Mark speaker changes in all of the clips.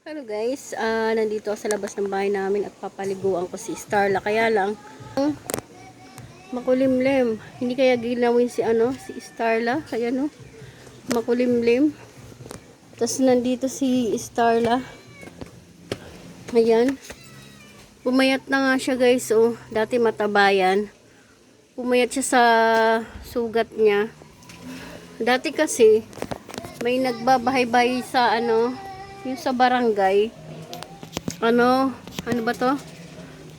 Speaker 1: Hello guys, nandito ako sa labas ng bahay namin at papaliguan ko si Starla. Kaya lang, makulimlim. Hindi kaya ginawin si Starla. Kaya no, makulimlim. Tapos nandito si Starla. Ayan. Pumayat na nga siya guys. Oh, dati matabayan. Pumayat siya sa sugat niya. Dati kasi, may nagbabahay-bahay sa yung sa barangay. Ano ba to?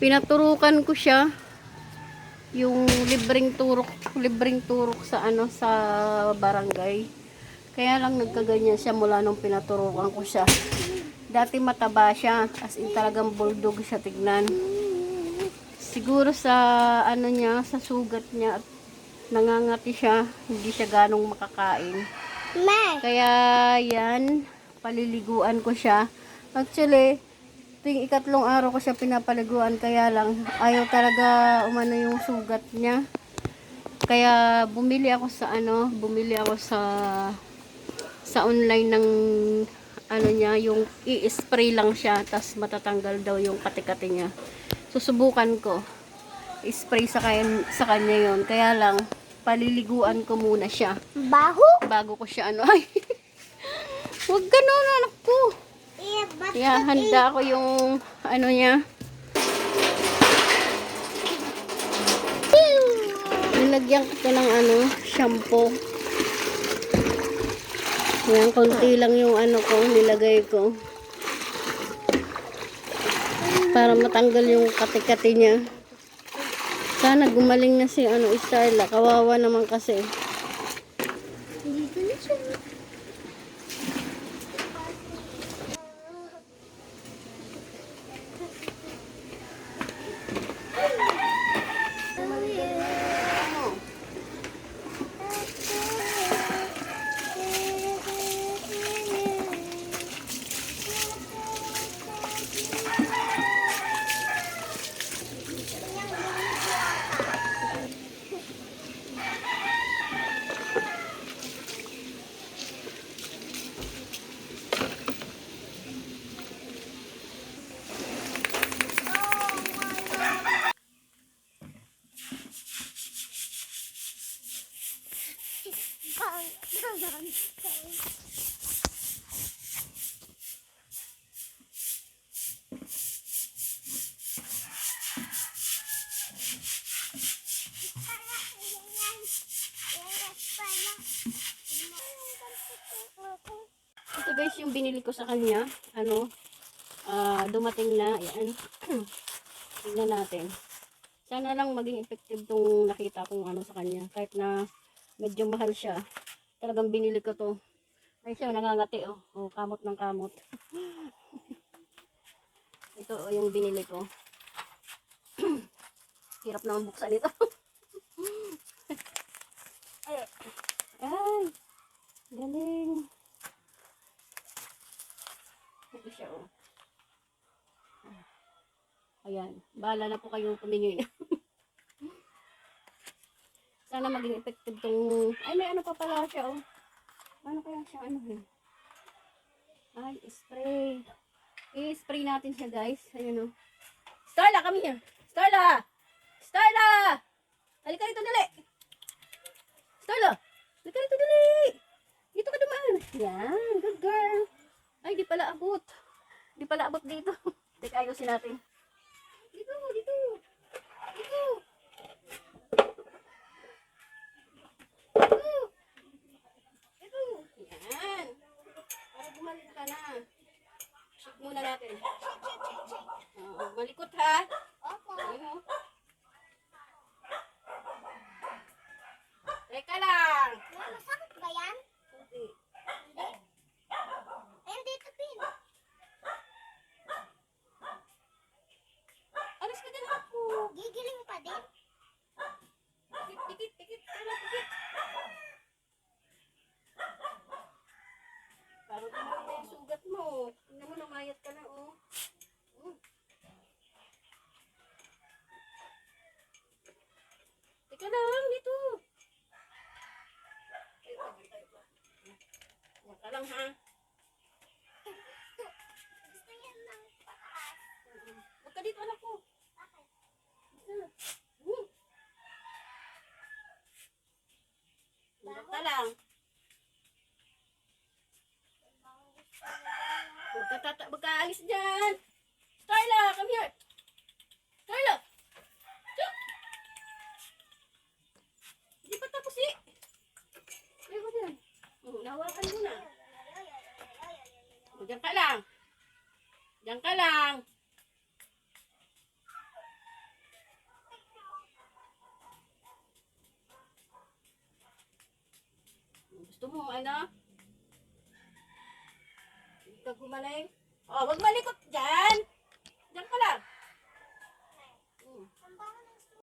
Speaker 1: Pinaturukan ko siya yung libreng turok sa sa barangay. Kaya lang nagkaganyan siya mula nung pinaturukan ko siya. Dati mataba siya, as in talagang bulldog siya tignan. Siguro sa niya, sa sugat niya at nangangati siya, hindi siya ganong makakain. Kaya yan, paliliguan ko siya. Actually, ito yung ikatlong araw ko siya pinapaliguan, kaya lang ayaw talaga umano yung sugat niya. Kaya bumili ako sa online ng niya, yung i-spray lang siya, tas matatanggal daw yung kati-kati niya. Susubukan ko. I-spray sa kanya yon. Kaya lang paliliguan ko muna siya. Bago ko siya ay. Huwag gano'n anak ko. Yeah, handa ko yung niya. Nilagyan ko ng shampoo. Yan, konti lang yung ko, nilagay ko. Para matanggal yung kati-kati niya. Sana gumaling na si Starla. Kawawa naman kasi. Dito na siya. Ito guys, yung binili ko sa kanya, dumating na, ayan. Tingnan natin. Sana lang maging effective tong nakita kong sa kanya. Kahit na medyo mahal siya. Talagang binili ko to. Ay siya, nangangati oh. Oh, kamot ng kamot. Ito yung binili ko. Hirap naman buksan ito. Ay, galing. Ito siya oh. Ayan, bahala na po kayong tumingin. Sana maging effective tong... Ay, may pa pala siya oh. Ano kaya siya Ay, spray. I-spray natin siya guys. Ayun oh. Starla, come here. Starla! Starla! Halika rito dali. Starla! Halika rito dali. Dito ka dumaan. Yan, good girl. Ay, di pala abot. Di pala abot dito. Teka, ayusin natin. Dito, dito. Dito. Dito. Dito. Yan. Para gumalit ka na. Shake muna natin. Malikot ha. Opo. Ayun. Teka lang.
Speaker 2: Masakit ba yan?
Speaker 1: Hindi.
Speaker 2: Hindi. Ayun dito, Pin.
Speaker 1: Alis ka din ako.
Speaker 2: Gigiling pa din.
Speaker 1: Tikit, tikit, tikit. Tara, tikit. Parang tumawag na yung sugat mo. Tingnan mo, namayat ka na, oh. Teka lang, dito. Yan ka lang, ha? anak ko. Diyan ka lang. Huwag ka alis dyan. Starla, come here. Starla. Chup. Hindi pa tapos eh. Ayaw ko dyan. Nahawakan mo na. Diyan ka lang. Diyan ka lang. Gusto mo ano? Hindi ka gumaling? Oh, wag malikot dyan.